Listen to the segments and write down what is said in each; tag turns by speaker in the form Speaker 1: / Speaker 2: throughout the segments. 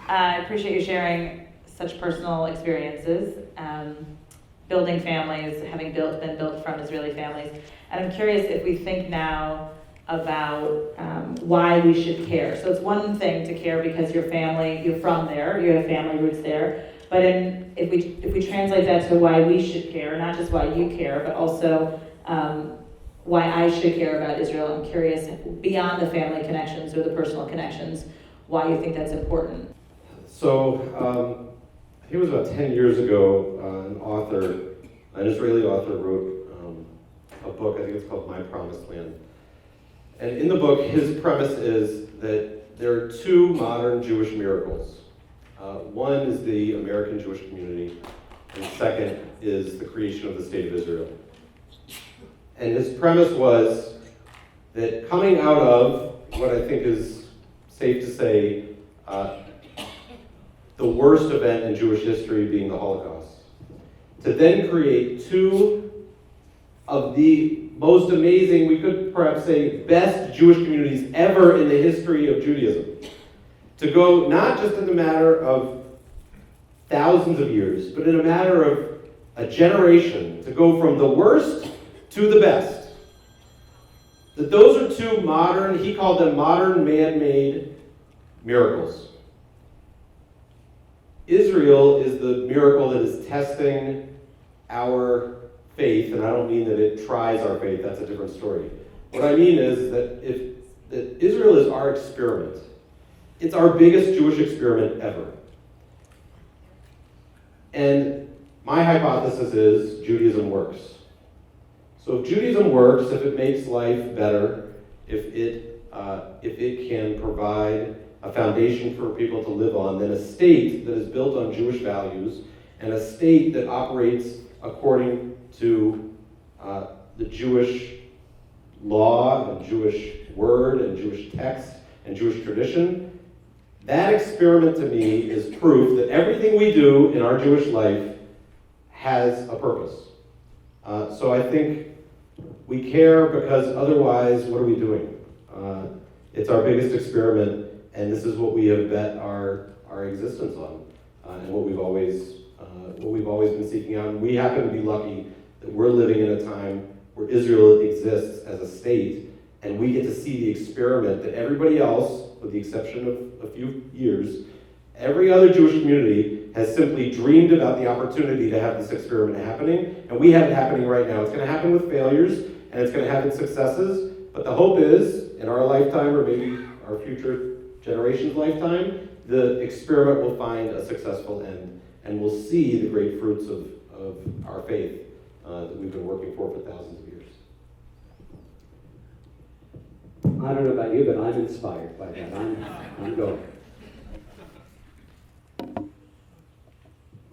Speaker 1: I appreciate you sharing such personal experiences, building families, having been built from Israeli families. And I'm curious if we think now about why we should care. So it's one thing to care because you're from there, you have family roots there. But if we translate that to why we should care, not just why you care, but also why I should care about Israel, I'm curious, beyond the family connections or the personal connections, why you think that's important.
Speaker 2: So, I think it was about 10 years ago, an Israeli author wrote a book, I think it's called My Promised Land. And in the book, his premise is that there are two modern Jewish miracles. One is the American Jewish community, and second is the creation of the State of Israel. And his premise was that coming out of what I think is safe to say, the worst event in Jewish history being the Holocaust, to then create two of the most amazing, we could perhaps say, best Jewish communities ever in the history of Judaism. To go not just in a matter of thousands of years, but in a matter of a generation, to go from the worst to the best. That those are two modern, he called them modern man-made miracles. Israel is the miracle that is testing our faith, and I don't mean that it tries our faith, that's a different story. What I mean is that Israel is our experiment. It's our biggest Jewish experiment ever. And my hypothesis is Judaism works. So if Judaism works, if it makes life better, if it can provide a foundation for people to live on, then a state that is built on Jewish values and a state that operates according to the Jewish law and Jewish word and Jewish text and Jewish tradition, that experiment to me is proof that everything we do in our Jewish life has a purpose. So I think we care because otherwise, what are we doing? It's our biggest experiment, and this is what we have bet our existence on, and what we've always been seeking out. And we happen to be lucky that we're living in a time where Israel exists as a state, and we get to see the experiment that everybody else, with the exception of a few years, every other Jewish community has simply dreamed about the opportunity to have this experiment happening, and we have it happening right now. It's going to happen with failures, and it's going to have successes, but the hope is, in our lifetime, or maybe our future generation's lifetime, the experiment will find a successful end, and we'll see the great fruits of our faith that we've been working for thousands of years.
Speaker 3: I don't know about you, but I'm inspired by that. I'm going.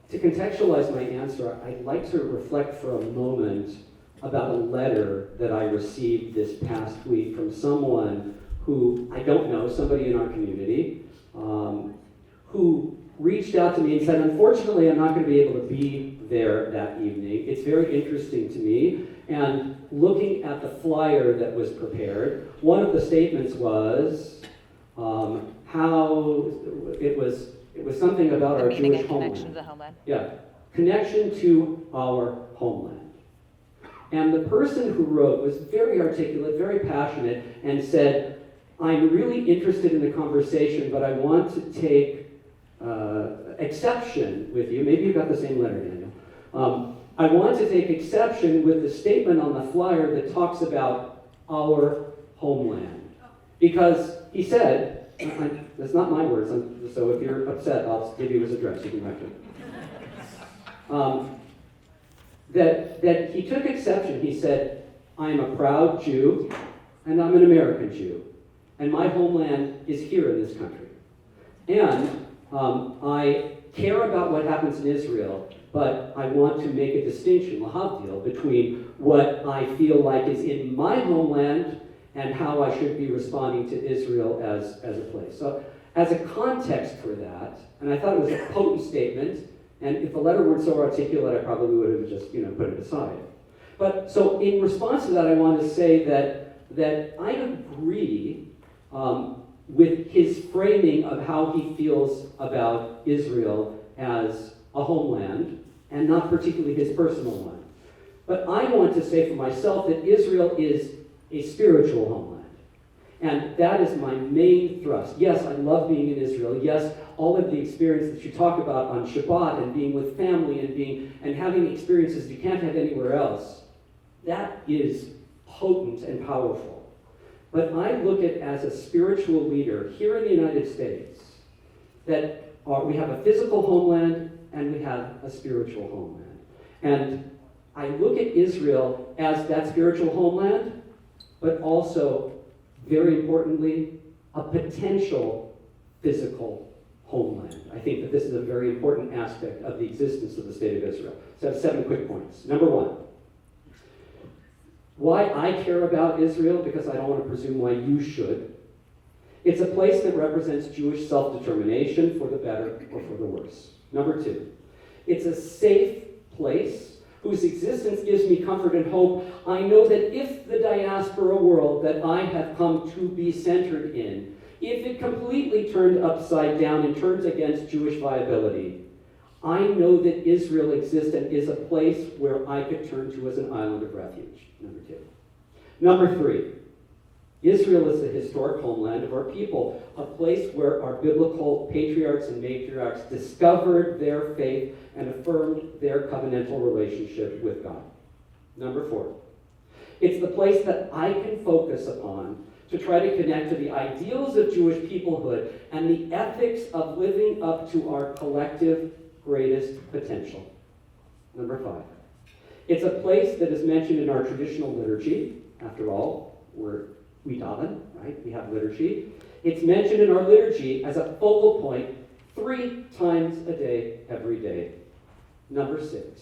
Speaker 3: To contextualize my answer, I'd like to reflect for a moment about a letter that I received this past week from someone who I don't know, somebody in our community, who reached out to me and said, unfortunately, I'm not going to be able to be there that evening. It's very interesting to me. And looking at the flyer that was prepared, one of the statements was how it was something about our Jewish homeland.
Speaker 1: Connection to the homeland.
Speaker 3: Yeah, connection to our homeland. And the person who wrote was very articulate, very passionate, and said, I'm really interested in the conversation, but I want to take exception with you. Maybe you got the same letter, Daniel. I want to take exception with the statement on the flyer that talks about our homeland. Because he said, that's not my words, so if you're upset, I'll give you his address, you can write it. That he took exception. He said, I'm a proud Jew, and I'm an American Jew, and my homeland is here in this country. And I care about what happens in Israel, but I want to make a distinction, lahavdil, between what I feel like is in my homeland and how I should be responding to Israel as a place. So as a context for that, and I thought it was a potent statement, and if the letter weren't so articulate, I probably would have just put it aside. But so in response to that, I want to say that I agree with his framing of how he feels about Israel as a homeland, and not particularly his personal one. But I want to say for myself that Israel is a spiritual homeland. And that is my main thrust. Yes, I love being in Israel. Yes, all of the experience that you talk about on Shabbat and being with family and having experiences you can't have anywhere else, that is potent and powerful. But I look at as a spiritual leader here in the United States that we have a physical homeland and we have a spiritual homeland. And I look at Israel as that spiritual homeland, but also, very importantly, a potential physical homeland. I think that this is a very important aspect of the existence of the state of Israel. So I have 7 quick points. Number 1, why I care about Israel, because I don't want to presume why you should. It's a place that represents Jewish self-determination for the better or for the worse. Number 2, it's a safe place whose existence gives me comfort and hope. I know that if the diaspora world that I have come to be centered in, if it completely turned upside down and turns against Jewish viability, I know that Israel exists and is a place where I could turn to as an island of refuge. Number 2. Number 3, Israel is the historic homeland of our people, a place where our biblical patriarchs and matriarchs discovered their faith and affirmed their covenantal relationship with God. Number 4, it's the place that I can focus upon to try to connect to the ideals of Jewish peoplehood and the ethics of living up to our collective greatest potential. Number 5, it's a place that is mentioned in our traditional liturgy. After all, we daven, right? We have liturgy. It's mentioned in our liturgy as a focal point 3 times a day, every day. Number 6,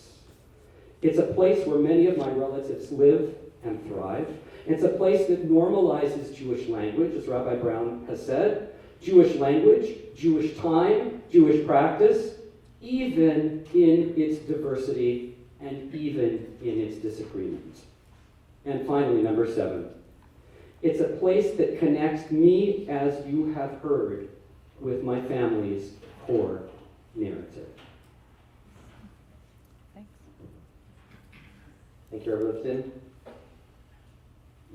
Speaker 3: it's a place where many of my relatives live and thrive. It's a place that normalizes Jewish language, as Rabbi Brown has said. Jewish language, Jewish time, Jewish practice, even in its diversity and even in its disagreements. And finally, number 7, it's a place that connects me, as you have heard, with my family's core narrative.
Speaker 1: Thanks.
Speaker 4: Thank you, Rabbi Lipton.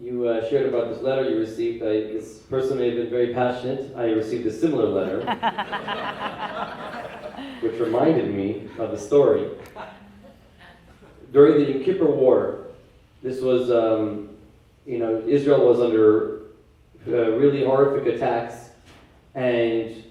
Speaker 4: You shared about this letter you received. This person may have been very passionate. I received a similar letter, which reminded me of the story. During the Yom Kippur War, this was, Israel was under really horrific attacks, and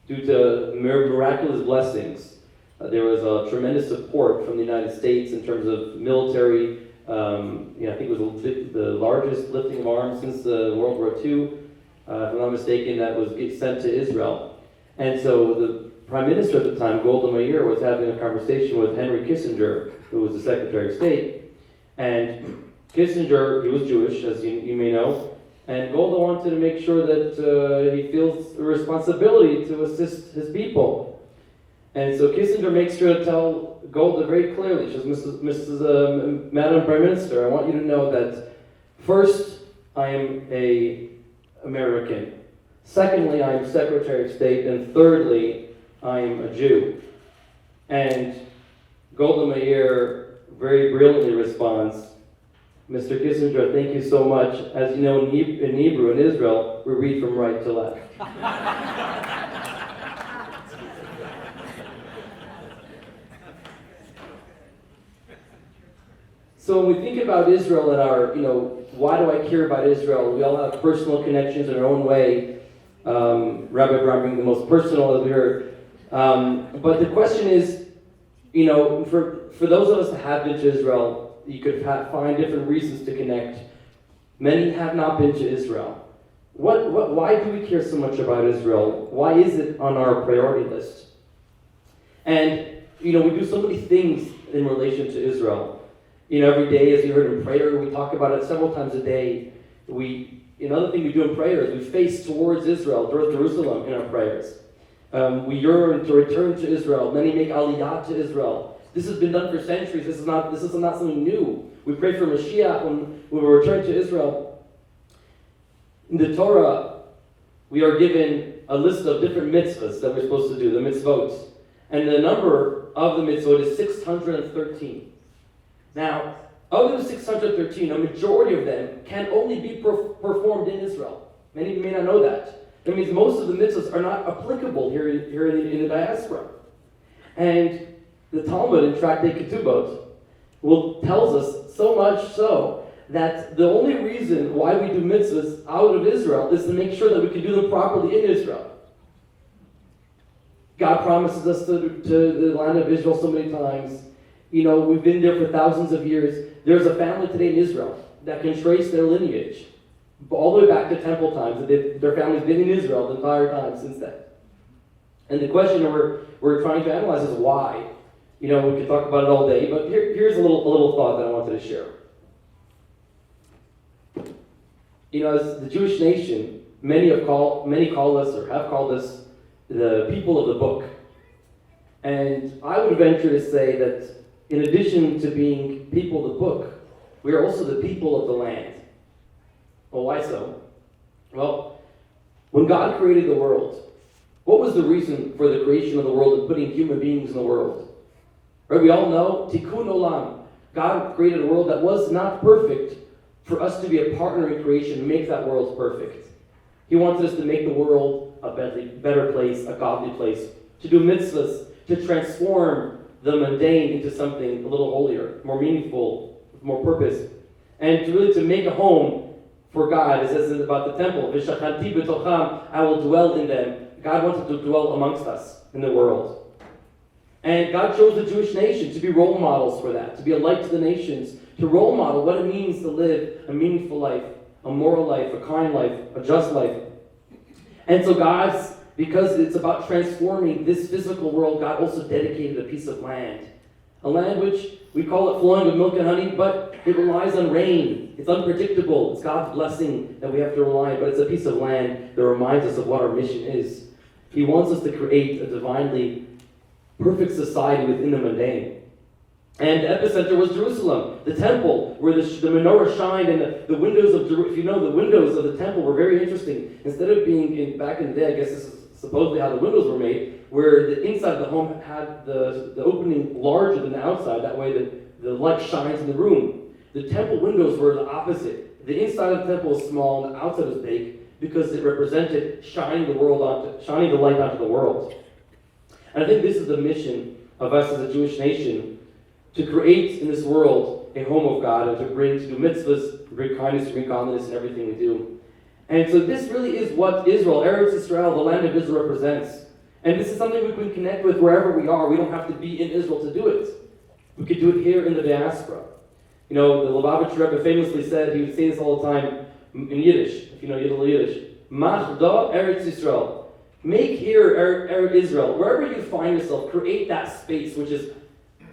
Speaker 4: due to miraculous blessings, there was a tremendous support from the United States in terms of military. I think it was the largest lifting of arms since World War II, if I'm not mistaken, that was sent to Israel. And so the Prime Minister at the time, Golda Meir, was having a conversation with Henry Kissinger, who was the Secretary of State. And Kissinger, he was Jewish, as you may know, and Golda wanted to make sure that he feels a responsibility to assist his people. And so Kissinger makes sure to tell Golda very clearly, she says, Madam Prime Minister, I want you to know that first, I am an American. Secondly, I am Secretary of State. And thirdly, I am a Jew. And Golda Meir very brilliantly responds, Mr. Kissinger, thank you so much. As you know, in Hebrew, in Israel, we read from right to left. So when we think about Israel and our, why do I care about Israel? We all have personal connections in our own way. Rabbi Brown being the most personal, as we heard. But the question is, for those of us that have been to Israel, you could find different reasons to connect. Many have not been to Israel. Why do we care so much about Israel? Why is it on our priority list? And, we do so many things in relation to Israel. Every day, as you heard in prayer, we talk about it several times a day. Another thing we do in prayer is we face towards Israel, towards Jerusalem in our prayers. We yearn to return to Israel. Many make aliyah to Israel. This has been done for centuries. This is not something new. We pray for Mashiach when we return to Israel. In the Torah, we are given a list of different mitzvahs that we're supposed to do, the mitzvot. And the number of the mitzvot is 613. Now, of those 613, a majority of them can only be performed in Israel. Many of you may not know that. That means most of the mitzvahs are not applicable here in the diaspora. And the Talmud in Tractate Ketubot tells us so much so that the only reason why we do mitzvahs out of Israel is to make sure that we can do them properly in Israel. God promises us to the land of Israel so many times. You know, we've been there for thousands of years. There's a family today in Israel that can trace their lineage all the way back to temple times. Their family's been in Israel the entire time since then. And the question we're trying to analyze is why. You know, we could talk about it all day, but here's a little thought that I wanted to share. You know, as the Jewish nation, many call us or have called us the people of the book. And I would venture to say that in addition to being people of the book, we are also the people of the land. Well, why so? Well, when God created the world, what was the reason for the creation of the world and putting human beings in the world? Right? We all know, Tikkun Olam. God created a world that was not perfect for us to be a partner in creation and make that world perfect. He wanted us to make the world a better place, a godly place, to do mitzvahs, to transform the mundane into something a little holier, more meaningful, with more purpose, and to make a home for God. It says about the temple, V'shachanti b'tocham, I will dwell in them. God wanted to dwell amongst us in the world. And God chose the Jewish nation to be role models for that, to be a light to the nations, to role model what it means to live a meaningful life, a moral life, a kind life, a just life. And so because it's about transforming this physical world, God also dedicated a piece of land. A land which we call it flowing with milk and honey, but it relies on rain. It's unpredictable. It's God's blessing that we have to rely on, but it's a piece of land that reminds us of what our mission is. He wants us to create a divinely perfect society within the mundane. And the epicenter was Jerusalem, the temple, where the menorah shined, and the windows of Jerusalem. If you know, the windows of the temple were very interesting. Instead of being back in the day, I guess this is supposedly how the windows were made, where the inside of the home had the opening larger than the outside. That way the light shines in the room. The temple windows were the opposite. The inside of the temple was small, and the outside was big, because it represented shining the light onto the world. And I think this is the mission of us as a Jewish nation, to create in this world a home of God, and to do mitzvahs, to bring kindness, to bring godliness in everything we do. And so this really is what Israel, Eretz Israel, the land of Israel, represents. And this is something we can connect with wherever we are. We don't have to be in Israel to do it. We could do it here in the diaspora. You know, the Lubavitcher Rabbi famously said, he would say this all the time in Yiddish, if you know Yiddish, Mach da Eretz Israel. Make here Eretz Israel. Wherever you find yourself, create that space which is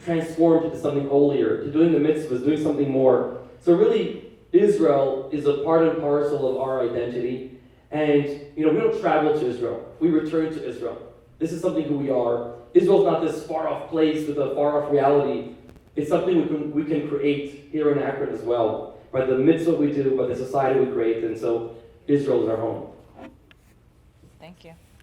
Speaker 4: transformed into something holier, to doing the mitzvahs, doing something more. So really, Israel is a part and parcel of our identity. And, you know, we don't travel to Israel. We return to Israel. This is something who we are. Israel's not this far-off place with a far-off reality. It's something we can create here in Akron as well, by the mitzvah we do, by the society we create. And so Israel is our home.
Speaker 1: Thank you.